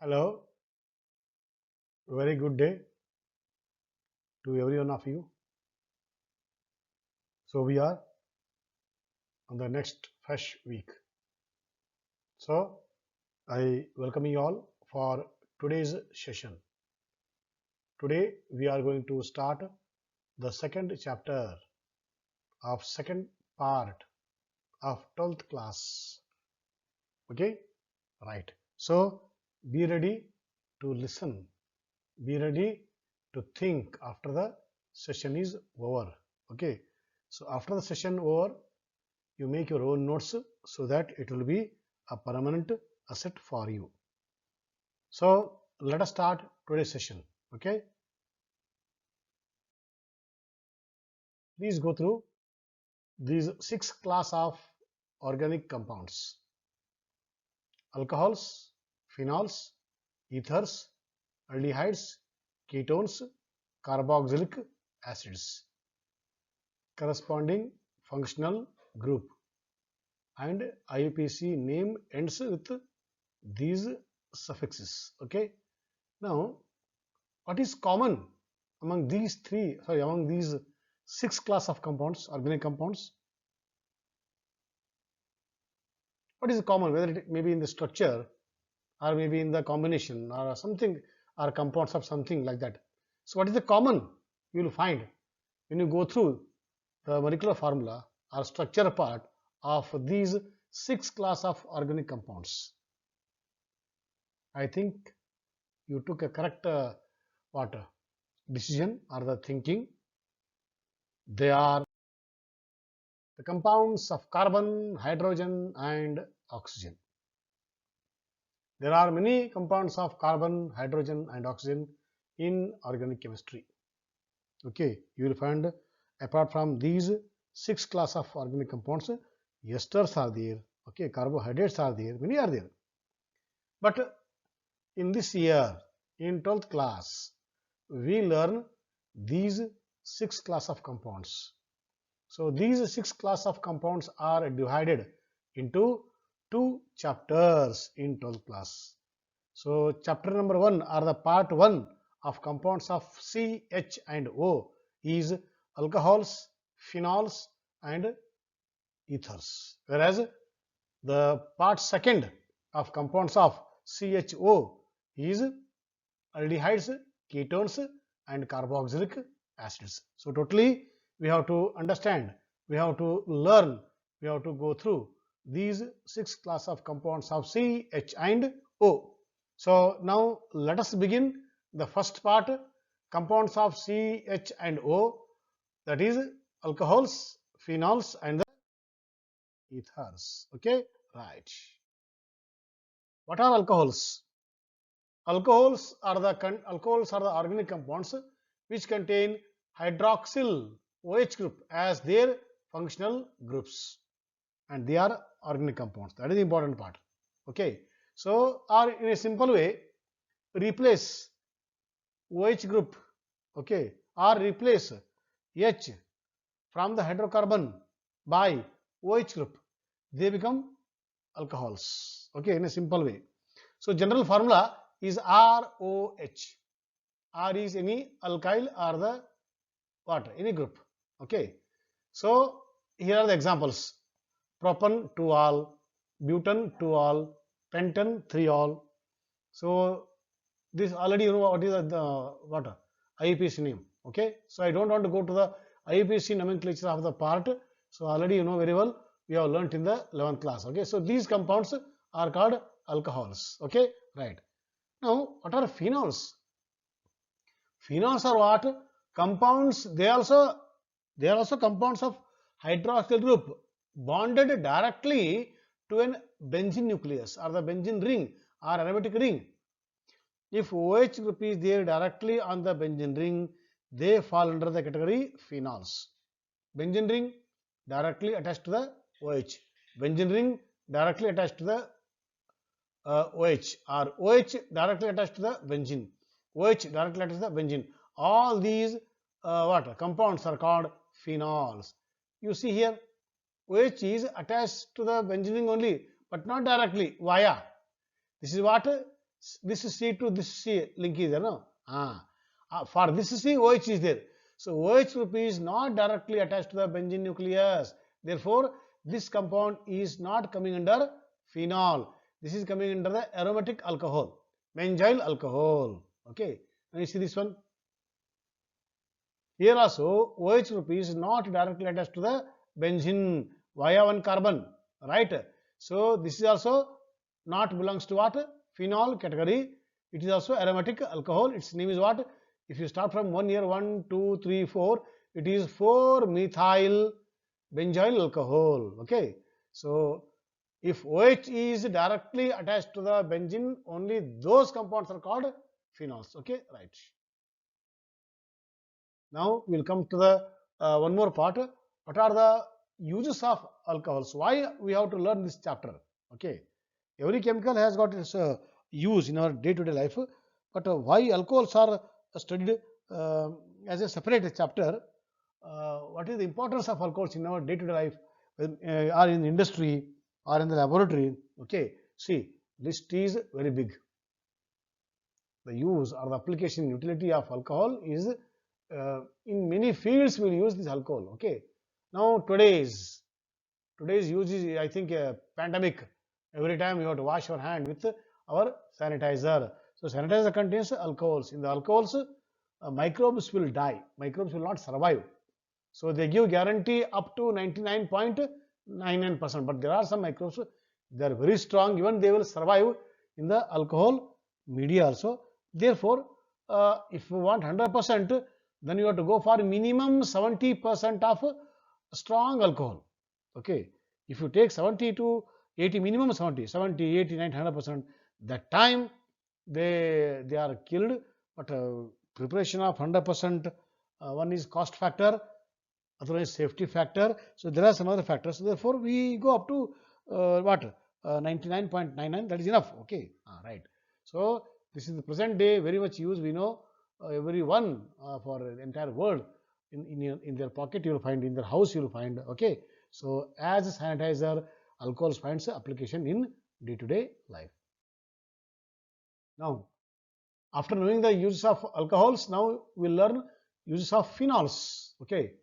Hello, very good day to every one of you. So we are on the next fresh week. So I welcome you all for today's session. Today we are going to start the second chapter of second part of 12th class. Okay, right. So be ready to listen. Be ready to think after the session is over. Okay. So after the session over, you make your own notes so that it will be a permanent asset for you. So let us start today's session. Okay, please go through these 6 class of organic compounds: alcohols, phenols, ethers, aldehydes, ketones, carboxylic acids, corresponding functional group, and IUPAC name ends with these suffixes. Okay, now what is common among among these 6 class of compounds, organic compounds? What is common, whether it may be in the structure or maybe in the combination or something, or compounds of something like that? So what is the common you will find when you go through the molecular formula or structure part of these 6 class of organic compounds? I think you took a correct what decision or the thinking. They are the compounds of carbon, hydrogen, and oxygen. There are many compounds of carbon, hydrogen, and oxygen in organic chemistry. Okay, you will find apart from these 6 class of organic compounds, esters are there. Okay, carbohydrates are there. Many are there. But in this year, in 12th class, we learn these 6 class of compounds. So these 6 class of compounds are divided into 2 chapters in 12th class. So chapter number 1 or the part 1 of compounds of C, H and O is alcohols, phenols and ethers. Whereas the part 2nd of compounds of CHO is aldehydes, ketones and carboxylic acids. So totally we have to understand, we have to learn, we have to go through these 6 class of compounds of C, H and O. So now let us begin the first part, compounds of C, H and O, that is alcohols, phenols and the ethers. Okay, right. What are alcohols? Alcohols are the organic compounds which contain hydroxyl OH group as their functional groups, and they are organic compounds. That is the important part. Okay, so or in a simple way, replace OH group, okay, or replace H from the hydrocarbon by OH group, they become alcohols. Okay, in a simple way. So general formula is ROH. R is any alkyl or the what? Any group. Okay. So here are the examples: propan 2-ol, butan 2-ol, pentan 3-ol. So this already you know what is the IUPAC name. Okay. So I don't want to go to the IUPAC nomenclature of the part. So already you know very well, we have learnt in the 11th class. Okay. So these compounds are called alcohols. Okay. Right. Now what are phenols? Phenols are what? Compounds. They are also compounds of hydroxyl group bonded directly to an benzene nucleus or the benzene ring or aromatic ring. If OH group is there directly on the benzene ring, they fall under the category phenols. Benzene ring directly attached to the OH. Benzene ring directly attached to the OH, or OH directly attached to the benzene. OH directly attached to the benzene. All these compounds are called phenols. You see here, OH is attached to the benzene ring only, but not directly. Via. This is what this C to this C link is there, no? For this C, OH is there. So OH group is not directly attached to the benzene nucleus. Therefore, this compound is not coming under phenol. This is coming under the aromatic alcohol, benzyl alcohol. Okay, now you see this one. Here also, OH group is not directly attached to the benzene via one carbon, right? So this is also not belongs to what? Phenol category. It is also aromatic alcohol. Its name is what? If you start from 1 here, 1, 2, 3, 4, it is 4-methyl benzyl alcohol. Okay. So if OH is directly attached to the benzene, only those compounds are called phenols. Okay, right. Now we'll come to the one more part. What are the uses of alcohols? Why we have to learn this chapter? Okay, every chemical has got its use in our day-to-day life, but why alcohols are studied as a separate chapter? What is the importance of alcohols in our day-to-day life, or in industry, or in the laboratory? Okay, see, list is very big. The use or the application utility of alcohol is in many fields we will use this alcohol. Okay, now today's use is, I think, a pandemic. Every time you have to wash your hand with our sanitizer. So sanitizer contains alcohols. In the alcohols, microbes will die. Microbes will not survive. So they give guarantee up to 99.99%. But there are some microbes, they are very strong. Even they will survive in the alcohol media also. Therefore, if you want 100%, then you have to go for minimum 70% of strong alcohol. Okay, if you take 70 to 80, minimum 70, 80, 90, 100%, that time they are killed. But preparation of 100%, one is cost factor, other is safety factor. So there are some other factors. So therefore, we go up to 99.99. That is enough. Okay, right. So this is the present day very much used. We know everyone for the entire world in their pocket you will find, in their house you will find. Okay, so as a sanitizer, alcohols finds application in day-to-day life. Now, after knowing the uses of alcohols, now we will learn uses of phenols. Okay,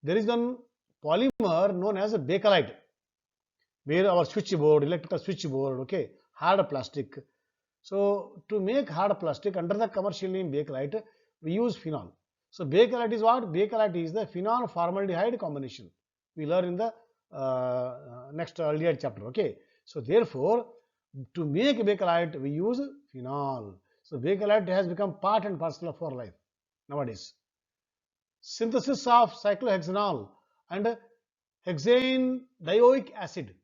there is one polymer known as a bakelite, where our switchboard, electrical switchboard, okay, hard plastic. So to make hard plastic under the commercial name bakelite, we use phenol. So bakelite is what? Bakelite is the phenol formaldehyde combination. We learn in the next earlier chapter. Okay. So therefore, to make bakelite, we use phenol. So bakelite has become part and parcel of our life nowadays. Synthesis of cyclohexanol and hexane dioic acid.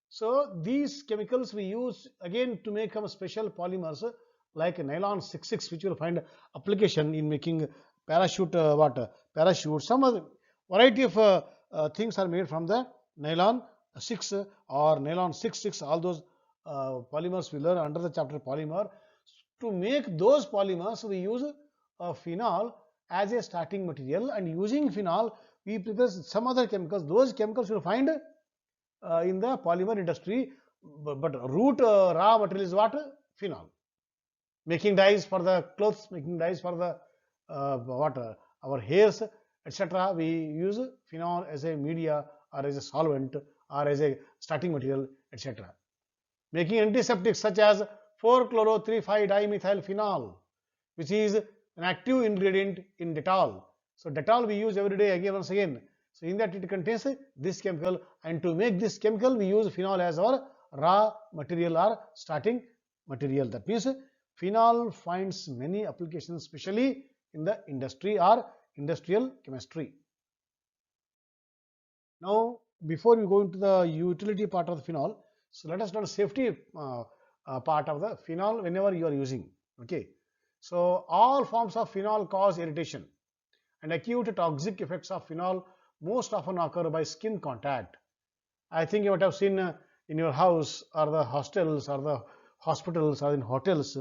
So these chemicals we use again to make some special polymers like nylon 66, which you will find application in making parachute, parachute. Some other variety of things are made from the nylon 6 or nylon 66. All those polymers we learn under the chapter polymer. To make those polymers, we use phenol as a starting material, and using phenol, we prepare some other chemicals. Those chemicals you will find in the polymer industry, but root raw material is what? Phenol. Making dyes for the clothes, making dyes for the our hairs, etc. We use phenol as a media or as a solvent or as a starting material, etc. Making antiseptics such as 4-chloro-3,5-dimethyl-phenol, which is an active ingredient in Dettol. So Dettol we use every day again, once again. So in that it contains this chemical, and to make this chemical we use phenol as our raw material or starting material. That means phenol finds many applications, especially in the industry or industrial chemistry. Now, before we go into the utility part of the phenol, so let us learn safety part of the phenol whenever you are using. Okay, so all forms of phenol cause irritation, and acute toxic effects of phenol most often occur by skin contact. I think you might have seen in your house or the hostels or the hospitals or in hotels,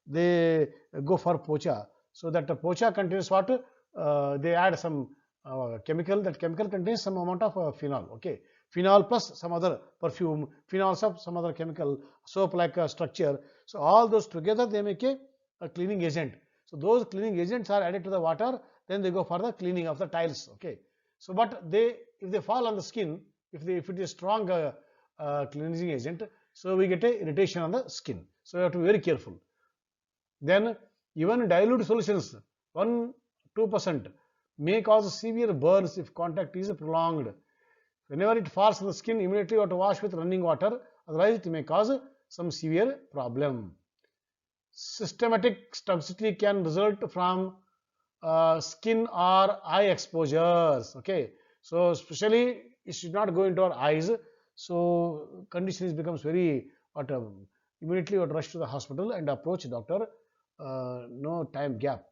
they go for pocha. So that the pocha contains what? They add some chemical. That chemical contains some amount of phenol. Okay, phenol plus some other perfume, phenols of some other chemical, soap like a structure. So all those together they make a cleaning agent. So those cleaning agents are added to the water, then they go for the cleaning of the tiles. Okay. So but if they fall on the skin, if it is strong cleansing agent, so we get a irritation on the skin. So you have to be very careful. Then even dilute solutions 1-2% may cause severe burns if contact is prolonged. Whenever it falls on the skin, immediately you have to wash with running water, otherwise it may cause some severe problem. Systematic toxicity can result from skin or eye exposures. Okay, so especially it should not go into our eyes. So condition becomes very immediately you have to rush to the hospital and approach doctor. No time gap.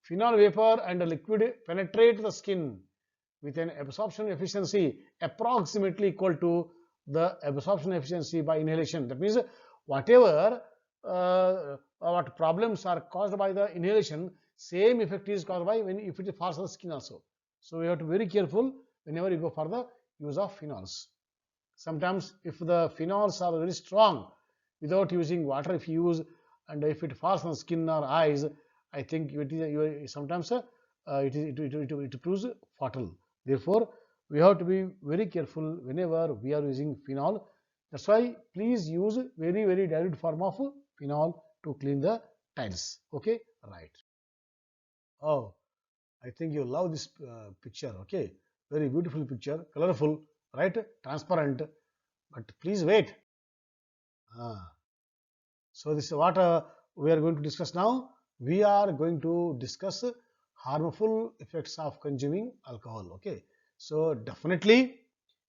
Phenol vapor and liquid penetrate the skin with an absorption efficiency approximately equal to the absorption efficiency by inhalation. That means whatever what problems are caused by the inhalation, same effect is caused by if it falls on the skin also. So you have to be very careful whenever you go for the use of phenols. Sometimes if the phenols are very strong, without using water, if you use and if it falls on the skin or eyes, I think it is sometimes it proves fatal. Therefore, we have to be very careful whenever we are using phenol. That's why please use very dilute form of phenol to clean the tiles. Okay, right. Oh, I think you love this picture. Okay, very beautiful picture, colorful, right? Transparent. But please wait. So this is what we are going to discuss now. We are going to discuss harmful effects of consuming alcohol. Okay, so definitely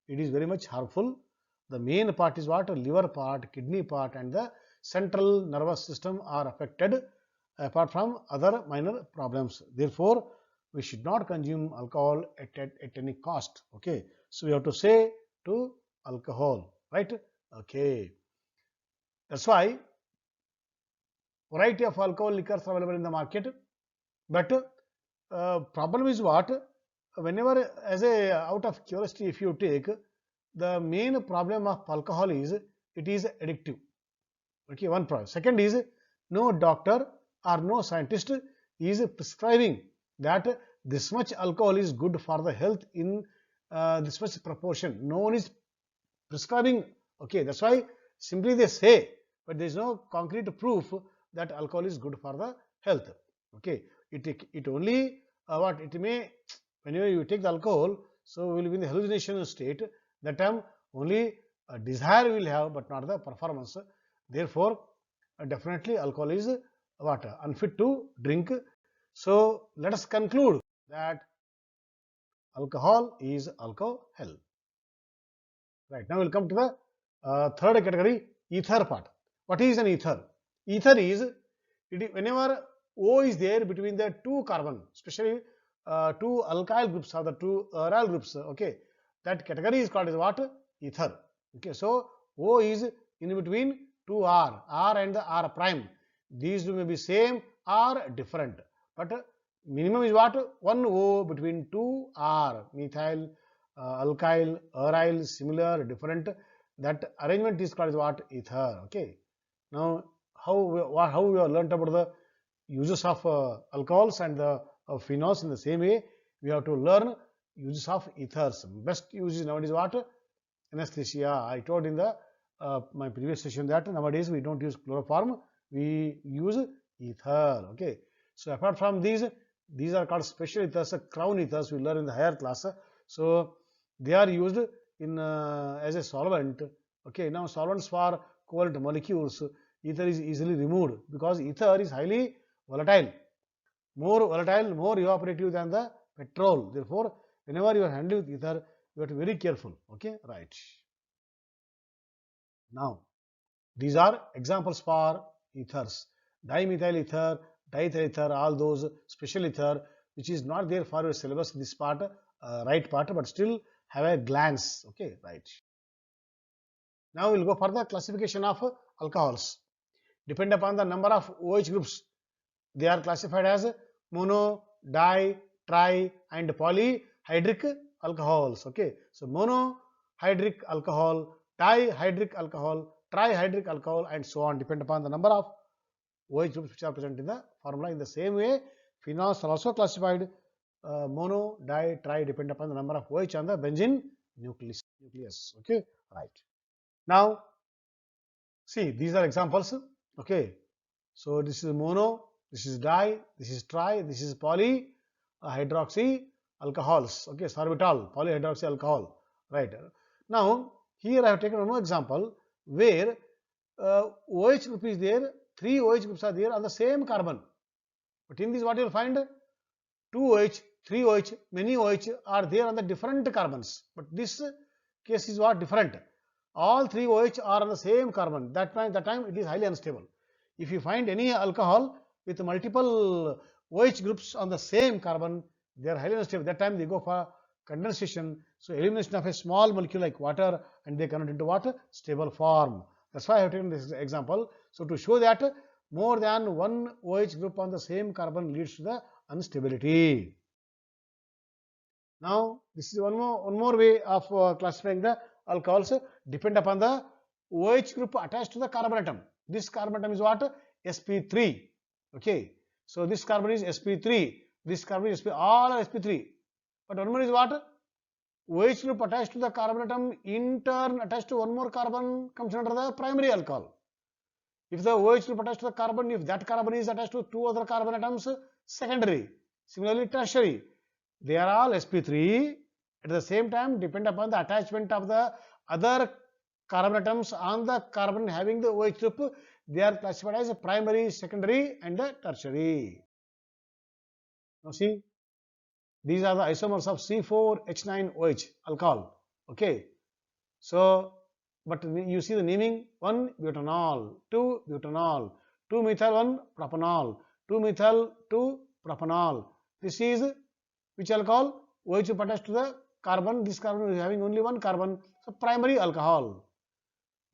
it is very much harmful. The main part is what? Liver part, kidney part and the central nervous system are affected apart from other minor problems. Therefore, we should not consume alcohol at any cost. Okay, so we have to say to alcohol, right? Okay, that's why variety of alcohol liquors are available in the market, but problem is what? Whenever as a out of curiosity, if you take the main problem of alcohol is it is addictive. Okay, one problem. Second is no doctor or no scientist is prescribing that this much alcohol is good for the health in this much proportion. No one is prescribing. Okay, that's why simply they say, but there is no concrete proof that alcohol is good for the health. Okay, it only what it may, whenever you take the alcohol, so we will be in the hallucination state. That time only a desire will have, but not the performance. Therefore, definitely alcohol is what? Unfit to drink. So let us conclude that alcohol is alcohol. Right, now we'll come to the third category, ether part. What is an ether? Ether is whenever O is there between the two carbon, especially two alkyl groups or the two aryl groups. Okay, that category is called as what? Ether. Okay, so O is in between two R and the R prime. These two may be same or different, but minimum is what? One O between two R, methyl, alkyl, aryl, similar, different. That arrangement is called as what? Ether. Okay. Now, how we have learnt about the uses of alcohols and the phenols in the same way, we have to learn uses of ethers. Best use is nowadays what? Anesthesia. I told in the my previous session that nowadays we don't use chloroform, we use ether. Okay. So apart from these are called special ethers, crown ethers. We learn in the higher class. So they are used in as a solvent. Okay. Now solvents for covalent molecules, ether is easily removed because ether is highly volatile, more volatile, more evaporative than the petrol. Therefore, whenever you are handling with ether, you have to be very careful. Okay, right. Now, these are examples for ethers: dimethyl ether, diethyl ether, all those special ether, which is not there for your syllabus. This part, right part, but still have a glance. Okay, right. Now we'll go for the classification of alcohols. Depend upon the number of OH groups, they are classified as mono, di, tri and polyhydric alcohols. Okay, so mono hydric alcohol, dihydric alcohol, trihydric alcohol, and so on, depend upon the number of OH groups which are present in the formula. In the same way, phenols are also classified mono, di, tri, depend upon the number of OH on the benzene nucleus. Okay, right. Now, see, these are examples. Okay, so this is mono, this is di, this is tri, this is poly hydroxy alcohols. Okay, sorbitol, polyhydroxy alcohol. Right. Now, here I have taken one more example where OH group is there, 3 OH groups are there on the same carbon. But in this, what you will find? 2 OH, 3 OH, many OH are there on the different carbons. But this case is what? Different. All 3 OH are on the same carbon. That time it is highly unstable. If you find any alcohol with multiple OH groups on the same carbon, they are highly unstable. That time they go for condensation. So elimination of a small molecule like water, and they convert into what? Stable form. That's why I have taken this example. So to show that more than one OH group on the same carbon leads to the instability. Now, this is one more way of classifying the alcohols. Depend upon the OH group attached to the carbon atom. This carbon atom is what? sp3. Okay. So this carbon is sp3. This carbon is all are sp3. But one more is what? OH group attached to the carbon atom in turn attached to one more carbon comes under the primary alcohol. If the OH group attached to the carbon, if that carbon is attached to 2 other carbon atoms, secondary. Similarly, tertiary. They are all sp3. At the same time, depend upon the attachment of the other carbon atoms on the carbon having the OH group, they are classified as primary, secondary, and tertiary. Now see, these are the isomers of C4H9OH alcohol. Okay. So, but you see the naming: 1 butanol, 2 butanol, 2 methyl 1 propanol, 2 methyl 2 propanol. This is which alcohol? OH group attached to the carbon. This carbon is having only one carbon, so primary alcohol.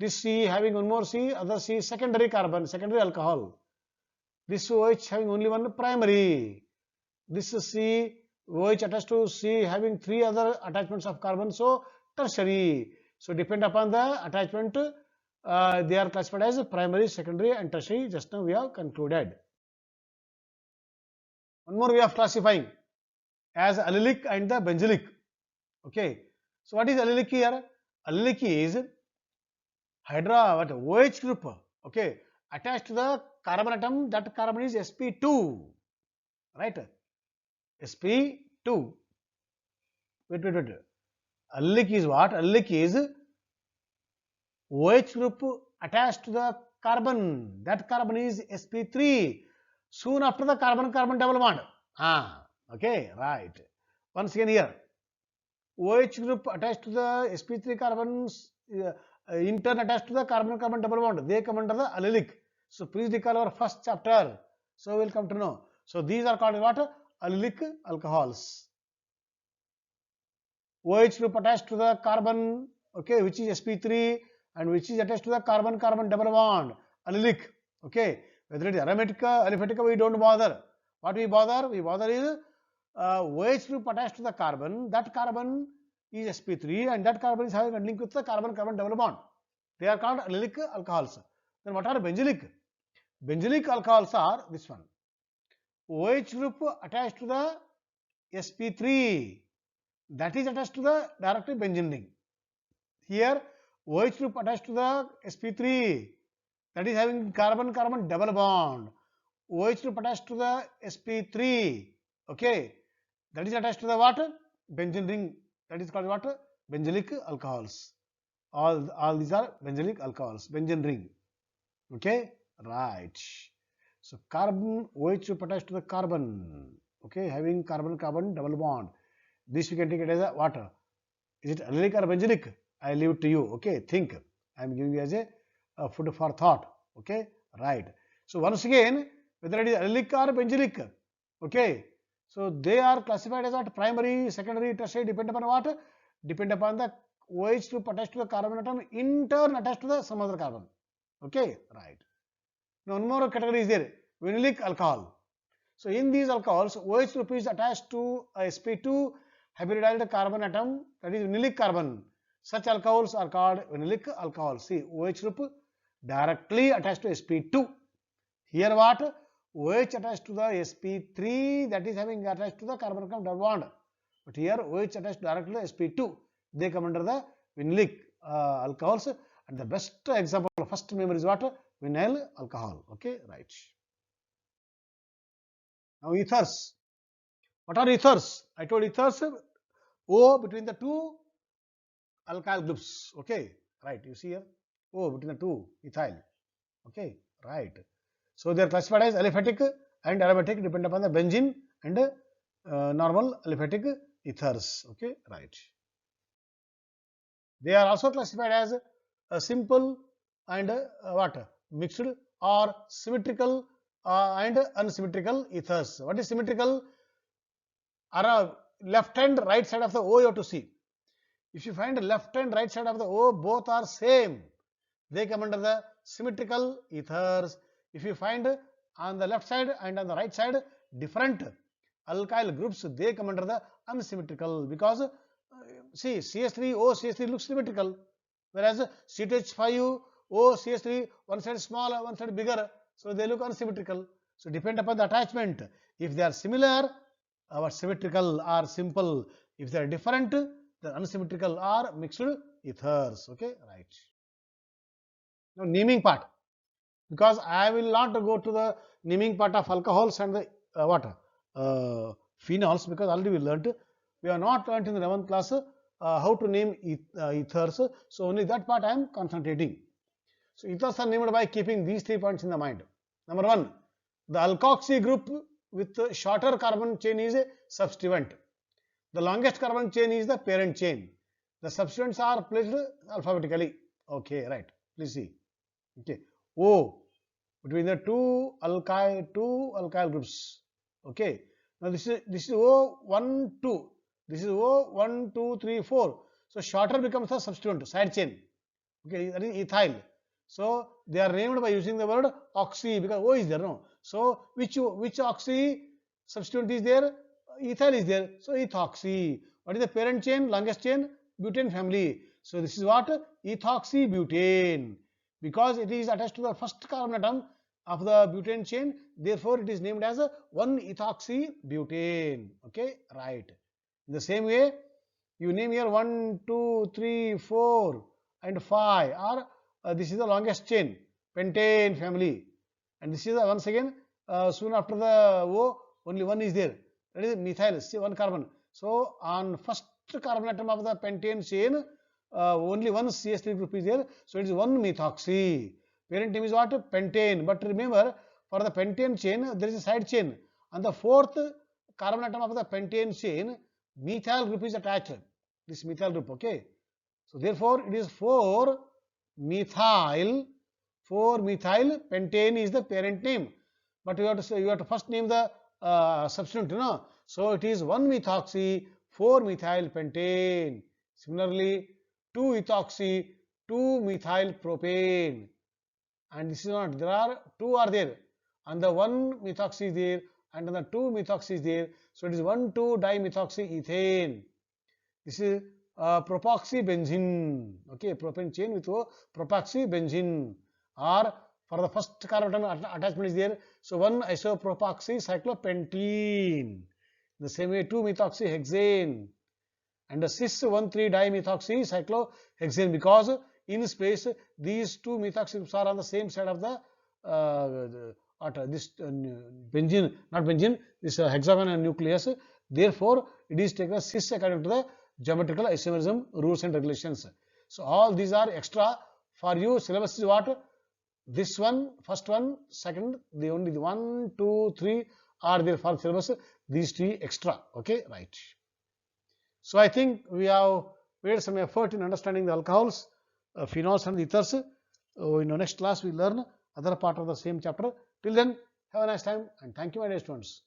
This C having one more C, other C secondary carbon, secondary alcohol. This OH having only one primary. This C OH attached to C having 3 other attachments of carbon, so tertiary. So depend upon the attachment, they are classified as primary, secondary, and tertiary. Just now we have concluded. One more way of classifying as allylic and the benzylic. Okay. So what is allylic here? Allylic is OH group. Okay, attached to the carbon atom. That carbon is sp2. Right? sp2. Wait. Allylic is what? Allylic is OH group attached to the carbon. That carbon is sp3. Soon after the carbon-carbon double bond. Okay, right. Once again here, OH group attached to the sp3 carbons, in turn attached to the carbon-carbon double bond. They come under the allylic. So please recall our first chapter. So we'll come to know. So these are called what? Allylic alcohols. OH group attached to the carbon, okay, which is sp3 and which is attached to the carbon-carbon double bond, allylic. Okay, whether it is aromatica, aliphatica, we don't bother. What we bother? We bother is OH group attached to the carbon. That carbon is sp3 and that carbon is having a link with the carbon-carbon double bond. They are called allylic alcohols. Then what are benzylic? Benzylic alcohols are this one. OH group attached to the sp3, that is attached to the directly benzene ring. Here OH group attached to the sp3, that is having carbon-carbon double bond. OH group attached to the sp3, okay, that is attached to the what? Benzene ring. That is called what? Benzylic alcohols. All these are benzylic alcohols, benzene ring. Okay, right. So carbon, OH group attached to the carbon, okay, having carbon-carbon double bond. This we can take it as a what? Is it allylic or benzylic? I leave it to you. Okay, think. I am giving you as a food for thought. Okay, right. So once again, whether it is allylic or benzylic, okay, so they are classified as what? Primary, secondary, tertiary, depend upon what? Depend upon the OH group attached to the carbon atom, in turn attached to the some other carbon. Okay, right. Now one more category is there, vinylic alcohol. So in these alcohols, OH group is attached to a sp2 hybridized carbon atom, that is vinylic carbon. Such alcohols are called vinylic alcohols. See, OH group directly attached to sp2. Here what? OH attached to the sp3, that is having attached to the carbon-carbon double bond. But here OH attached directly to the sp2. They come under the vinylic alcohols. And the best example, first member is what? Vinyl alcohol. Okay, right. Now ethers. What are ethers? I told ethers, O between the two alkyl groups. Okay, right. You see here, O between the two ethyl. Okay, right. So they are classified as aliphatic and aromatic, depend upon the benzene and normal aliphatic ethers. Okay, right. They are also classified as a simple and what? Mixed or symmetrical and unsymmetrical ethers. What is symmetrical? Are a left and right side of the O you have to see. If you find the left and right side of the O, both are same, they come under the symmetrical ethers. If you find on the left side and on the right side different alkyl groups, they come under the unsymmetrical, because see, CH3O CH3 looks symmetrical, whereas C2H5O CH3, one side smaller, one side bigger, so they look unsymmetrical. So depend upon the attachment. If they are similar, our symmetrical or simple. If they are different, the unsymmetrical or mixed ethers. Okay, right. Now naming part, because I will not go to the naming part of alcohols and the phenols, because already we learnt. We have not learnt in the 11th class how to name ethers. So only that part I am concentrating. So ethers are named by keeping these 3 points in the mind. Number 1, the alkoxy group with shorter carbon chain is a substituent. The longest carbon chain is the parent chain. The substituents are placed alphabetically. Okay, right. Please see. Okay, O between the two alkyl groups. Okay. Now this is O1 2. This is O1 2 3 4. So shorter becomes a substituent, side chain. Okay, that is ethyl. So they are named by using the word oxy, because O is there, no. So which oxy substituent is there? Ethyl is there. So ethoxy. What is the parent chain? Longest chain? Butane family. So this is what? Ethoxybutane. Because it is attached to the first carbon atom of the butane chain, therefore it is named as 1-ethoxybutane. Okay, right. In the same way, you name here 1, 2, 3, 4 and 5, or this is the longest chain, pentane family, and this is once again soon after the O, only one is there, that is methyl, see, 1 carbon. So on first carbon atom of the pentane chain, only one CH3 group is there, so it is 1-methoxy. Parent name is what? Pentane. But remember, for the pentane chain, there is a side chain. On the 4th carbon atom of the pentane chain, methyl group is attached. This methyl group, okay. So therefore, it is 4-methyl. 4-methyl pentane is the parent name. But you have to say, you have to first name the substituent, you know. So it is 1-methoxy 4-methyl pentane. Similarly, 2-ethoxy 2-methyl propane. And this is not, there are 2 are there, and the 1-methoxy is there, and the 2-methoxy is there, so it is 1,2-dimethoxy ethane. This is propoxybenzene. Okay, propane chain with propoxybenzene, or for the first carbon attachment is there, so 1-isopropoxy cyclopentene. The same way 2-methoxyhexane, and the cis-1,3-dimethoxy cyclohexane, because in space these 2 methoxy groups are on the same side of the benzene, not benzene, this hexagon nucleus. Therefore it is taken as cis according to the geometrical isomerism rules and regulations. So all these are extra for you. Syllabus is what? This one, first one, second, the only the 1, 2, 3 are there for syllabus. These 3 extra. Okay, right. So I think we have made some effort in understanding the alcohols, phenols and ethers. In the next class we learn other part of the same chapter. Till then, have a nice time and thank you, my dear students.